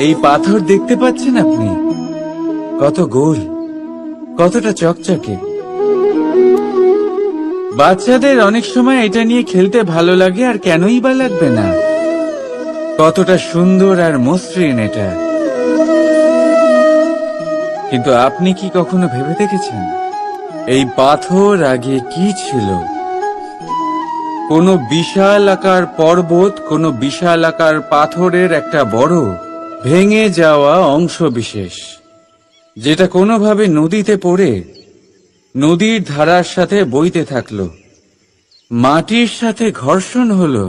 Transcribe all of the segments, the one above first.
এই পাথর দেখতে পাচ্ছেন আপনি? কত গোল, কতটা চকচকে। বাচ্চাদের অনেক সময় এটা নিয়ে খেলতে ভালো লাগে, আর কেনই বা লাগবে না। কতটা সুন্দর আর মসৃণ এটা। কিন্তু আপনি কি কখনো ভেবে দেখেছেন এই পাথর আগে কি ছিল? কোনো বিশাল আকার পর্বত, কোনো বিশাল আকার পাথরের একটা বড় ভেঙে যাওয়া অংশ বিশেষ, যেটা কোনোভাবে নদীতে পড়ে নদীর ধারার সাথে বইতে থাকলো, মাটির সাথে ঘর্ষণ হলো,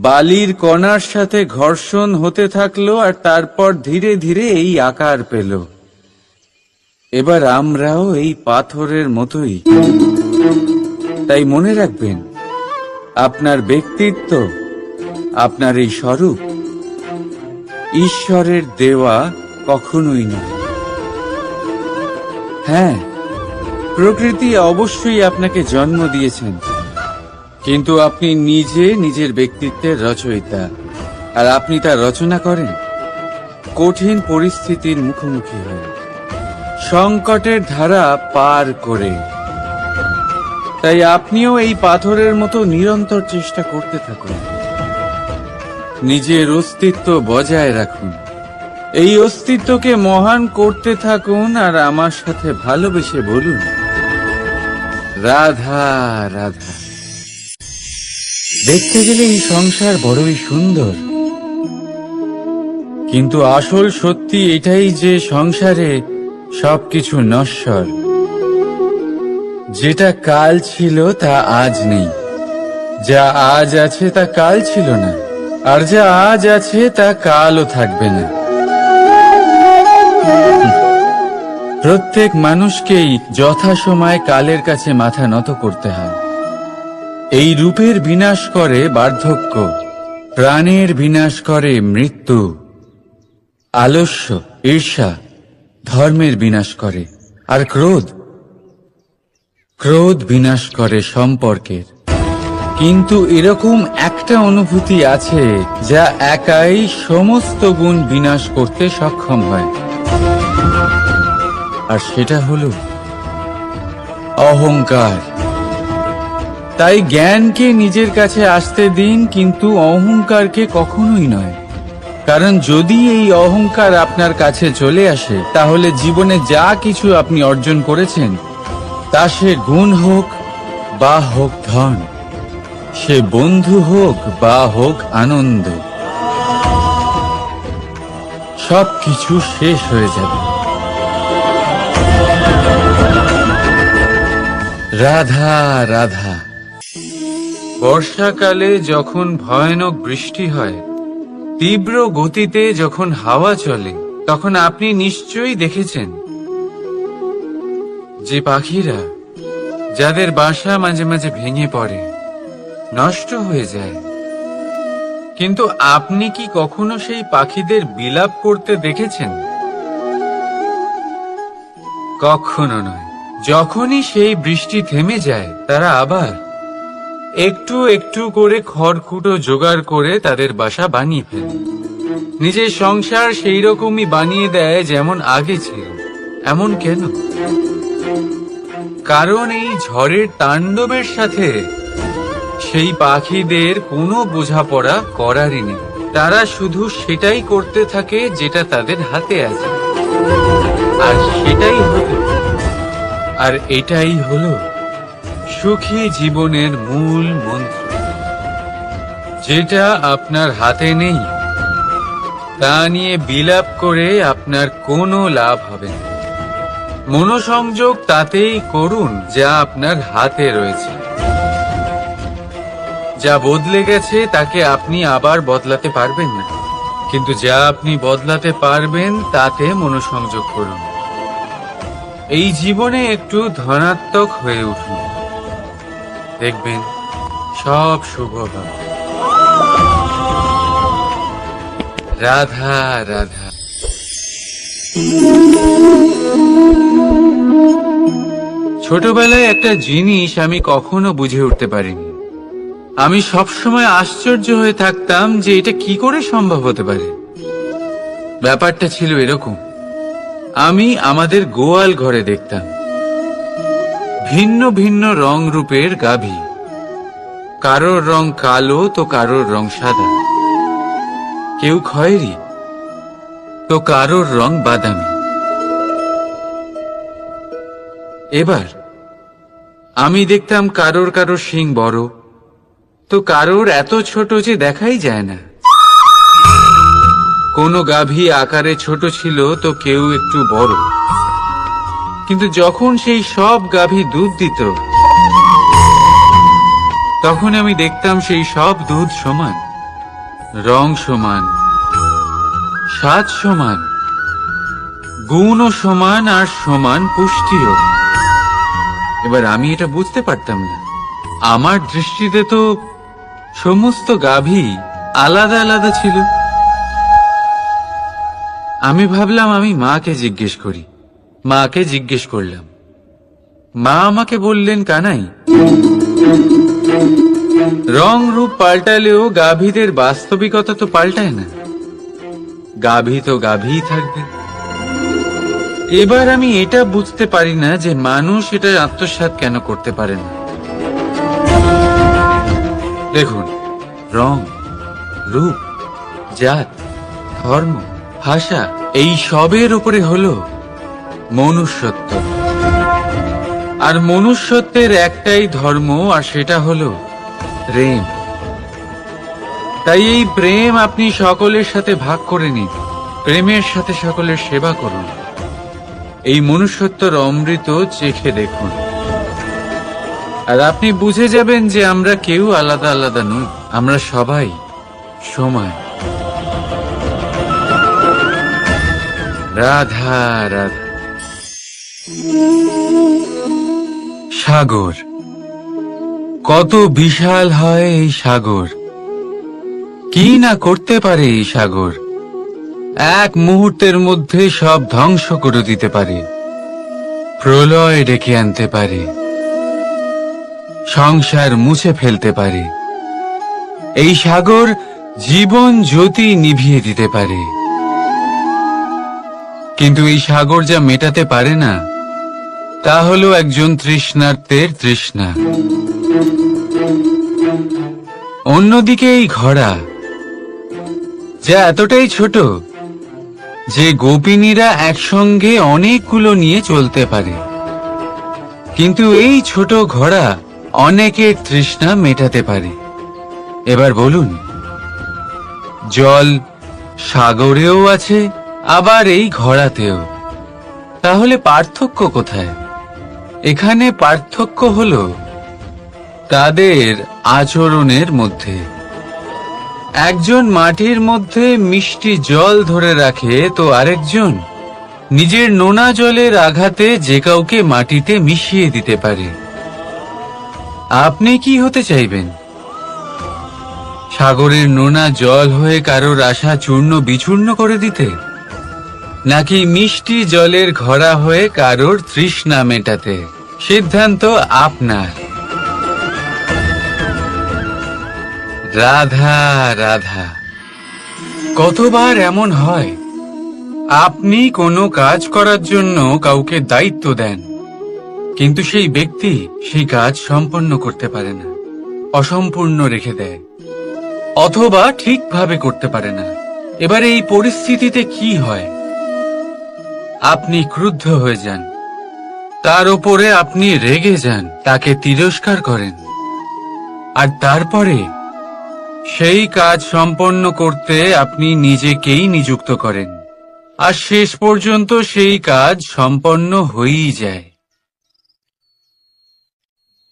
বালির কণার সাথে ঘর্ষণ হতে থাকলো, আর তারপর ধীরে ধীরে এই আকার পেল। এবার আমরাও এই পাথরের মতোই। তাই মনে রাখবেন, আপনার ব্যক্তিত্ব, আপনার এই স্বরূপ ঈশ্বরের দেওয়া কখনোই নয়। হ্যাঁ, প্রকৃতি অবশ্যই আপনাকে জন্ম দিয়েছেন, কিন্তু আপনি নিজে নিজের ব্যক্তিত্বের রচয়িতা। আর আপনি তা রচনা করেন কঠিন পরিস্থিতির মুখোমুখি হয়ে, সংকটের ধারা পার করে। তাই আপনিও এই পাথরের মতো নিরন্তর চেষ্টা করতে থাকুন, নিজের অস্তিত্ব বজায় রাখুন, এই অস্তিত্বকে মহান করতে থাকুন, আর আমার সাথে ভালোবেসে বলুন, রাধা রাধা। দেখতে গেলে এই সংসার বড়ই সুন্দর, কিন্তু আসল সত্যি এটাই যে সংসারে সবকিছু নশ্বর। যেটা কাল ছিল তা আজ নেই, যা আজ আছে তা কাল ছিল না, আর যা আজ আছে তা কালও থাকবে না। প্রত্যেক মানুষকেই যথাসময়ে কালের কাছে মাথা নত করতে হয়। এই রূপের বিনাশ করে বার্ধক্য, প্রাণের বিনাশ করে মৃত্যু, আলস্য, ঈর্ষা ধর্মের বিনাশ করে, আর ক্রোধ বিনাশ করে সম্পর্কের। কিন্তু এরকম একটা অনুভূতি আছে যা একাই সমস্ত গুণ বিনাশ করতে সক্ষম হয়, আর সেটা হলো অহংকার। তাই জ্ঞানকে নিজের কাছে আসতে দিন, কিন্তু অহংকারকে কখনোই নয়। কারণ যদি এই অহংকার আপনার কাছে চলে আসে, তাহলে জীবনে যা কিছু আপনি অর্জন করেছেন, তা সে গুণ হোক বা হোক ধন, সে বন্ধু হোক বা হোক আনন্দ, সবকিছু শেষ হয়ে যাবে। রাধা রাধা। বর্ষাকালে যখন ভয়ানক বৃষ্টি হয়, তীব্র গতিতে যখন হাওয়া চলে, তখন আপনি নিশ্চয়ই দেখেছেন যে পাখিরা, যাদের বাসা মাঝে মাঝে ভেঙে পড়ে, নষ্ট হয়ে যায়। কিন্তু আপনি কি কখনো সেই পাখিদের বিলাপ করতে দেখেছেন? কখনো নয়। যখনই সেই বৃষ্টি থেমে যায়, তারা আবার একটু একটু করে খড়কুটো জোগাড় করে তাদের বাসা বানিয়ে ফেলে। নিজের সংসার সেই রকমই বানিয়ে দেয় যেমন আগে ছিল। এমন কেন? কারণ এই ঝড়ের তাণ্ডবের সাথে সেই পাখিদের কোনো বোঝাপড়া করারই নেই। তারা শুধু সেটাই করতে থাকে যেটা তাদের হাতে আছে, আর সেটাই হলো, আর এটাই হলো সুখী জীবনের মূল মন্ত্র। যেটা আপনার হাতে নেই, তা নিয়ে বিলাপ করে আপনার কোনো লাভ হবে না। মনোসংযোগ তাতেই করুন যা আপনার হাতে রয়েছে। যা বদলে গেছে তাকে আপনি আবার বদলাতে পারবেন না, কিন্তু যা আপনি বদলাতে পারবেন তাতে মনোসংযোগ করুন। এই জীবনে একটু ধনাত্মক হয়ে উঠুন, দেখবেন সব শুভ হবে। রাধা রাধা। ছোটবেলায় একটা জিনিস আমি কখনো বুঝে উঠতে পারিনি। আমি সবসময় আশ্চর্য হয়ে থাকতাম যে এটা কি করে সম্ভব হতে পারে। ব্যাপারটা ছিল এরকম, আমি আমাদের গোয়াল ঘরে দেখতাম ভিন্ন ভিন্ন রং রূপের গাভী। কারোর রং কালো তো কারোর রং সাদা, কেউ খয়েরি তো কারোর রং বাদামি। এবার আমি দেখতাম কারোর কারোর শিং বড় তো কারোর এত ছোট যে দেখাই যায় না। কোনো গাভী আকারে ছোট ছিল তো কেউ একটু বড়। কিন্তু যখন সেই সব গাভী দুধ দিত তখন আমি দেখতাম সেই সব দুধ সমান, রং সমান, স্বাদ সমান, গুণও সমান, আর সমান পুষ্টিও। এবার আমি এটা বুঝতে পারতাম না। আমার দৃষ্টিতে তো সমস্ত গাভী আলাদা আলাদা ছিল। আমি ভাবলাম আমি মাকে জিজ্ঞেস করি। মাকে জিজ্ঞেস করলাম। মা আমাকে বললেন, কানাই, রং রূপ পাল্টালেও গাভীদের বাস্তবিকতা তো পাল্টায় না। গাভী তো গাভীই থাকবে। এবার আমি এটা বুঝতে পারি না যে মানুষ এটা আত্মসাৎ কেন করতে পারে না। দেখুন, রং, রূপ, জাত, ধর্ম, ভাষা, এই সবের উপরে হলো মনুষ্যত্ব। আর মনুষ্যত্বের একটাই ধর্ম, আর সেটা হলো প্রেম। তাই এই প্রেম আপনি সকলের সাথে ভাগ করে নিন, প্রেমের সাথে সকলের সেবা করুন। এই মনুষ্যত্বর অমৃত চেখে দেখুন, আর আপনি বুঝে যাবেন যে আমরা কেউ আলাদা আলাদা নই, আমরা সবাই সমান। রাধা রাধা। সাগর কত বিশাল হয় এই সাগর! কি না করতে পারে এই সাগর! এক মুহূর্তের মধ্যে সব ধ্বংস করে দিতে পারে, প্রলয় ডেকে আনতে পারে, সংসার মুছে ফেলতে পারে। এই সাগর জীবন জ্যোতি নিভিয়ে দিতে পারে। কিন্তু এই সাগর যা মেটাতে পারে না তা হলো একজন তৃষ্ণার্তের তৃষ্ণা। অন্যদিকে এই ঘোড়া, যা এতটাই ছোট যে গোপিনীরা একসঙ্গে অনেকগুলো নিয়ে চলতে পারে, কিন্তু এই ছোট ঘোড়া অনেকের তৃষ্ণা মেটাতে পারে। এবার বলুন, জল সাগরেও আছে, আবার এই ঘোড়াতেও। তাহলে পার্থক্য কোথায়? এখানে পার্থক্য হলো তাদের আচরণের মধ্যে। একজন মাটির মধ্যে মিষ্টি জল ধরে রাখে তো আরেকজন নিজের নোনা জলের আঘাতে যে কাউকে মাটিতে মিশিয়ে দিতে পারে। আপনি কি হতে চাইবেন? সাগরের নোনা জল হয়ে কারোর আশা চূর্ণ বিচূর্ণ করে দিতে, নাকি মিষ্টি জলের ঘোড়া হয়ে কারোর তৃষ্ণা মেটাতে? সিদ্ধান্ত আপনার। রাধা রাধা। কতবার এমন হয়, আপনি কোনো কাজ করার জন্য কাউকে দায়িত্ব দেন, কিন্তু সেই ব্যক্তি সেই কাজ সম্পন্ন করতে পারে না, অসম্পূর্ণ রেখে দেয়, অথবা ঠিকভাবে করতে পারে না। এবার এই পরিস্থিতিতে কি হয়? আপনি ক্রুদ্ধ হয়ে যান, তার উপরে আপনি রেগে যান, তাকে তিরস্কার করেন, আর তারপরে সেই কাজ সম্পন্ন করতে আপনি নিজেকেই নিযুক্ত করেন, আর শেষ পর্যন্ত সেই কাজ সম্পন্ন হয়েই যায়।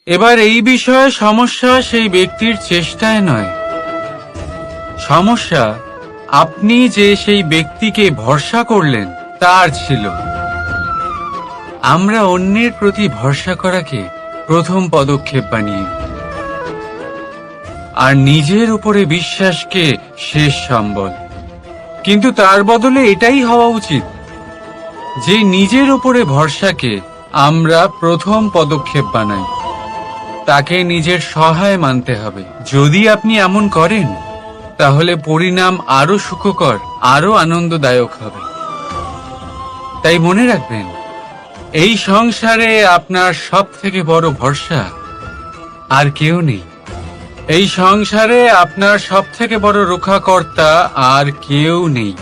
এবার এই বিষয়ে সমস্যা সেই ব্যক্তির চেষ্টায় নয়, সমস্যা আপনি যে সেই ব্যক্তিকে ভরসা করলেন তার ছিল। আমরা অন্যের প্রতি ভরসা করাকে প্রথম পদক্ষেপ বানিয়ে, আর নিজের উপরে বিশ্বাসকে শেষ সম্বল। কিন্তু তার বদলে এটাই হওয়া উচিত যে নিজের উপরে ভরসাকে আমরা প্রথম পদক্ষেপ বানাই, তাকে নিজের সহায় মানতে হবে। যদি আপনি এমন করেন তাহলে পরিণাম আরো সুখকর, আরো আনন্দদায়ক হবে। তাই মনে রাখবেন, এই সংসারে আপনার সব থেকে বড় ভরসা আর কেউ নেই। এই সংসারে আপনার সব থেকে বড় রক্ষাকর্তা আর কেউ নেই।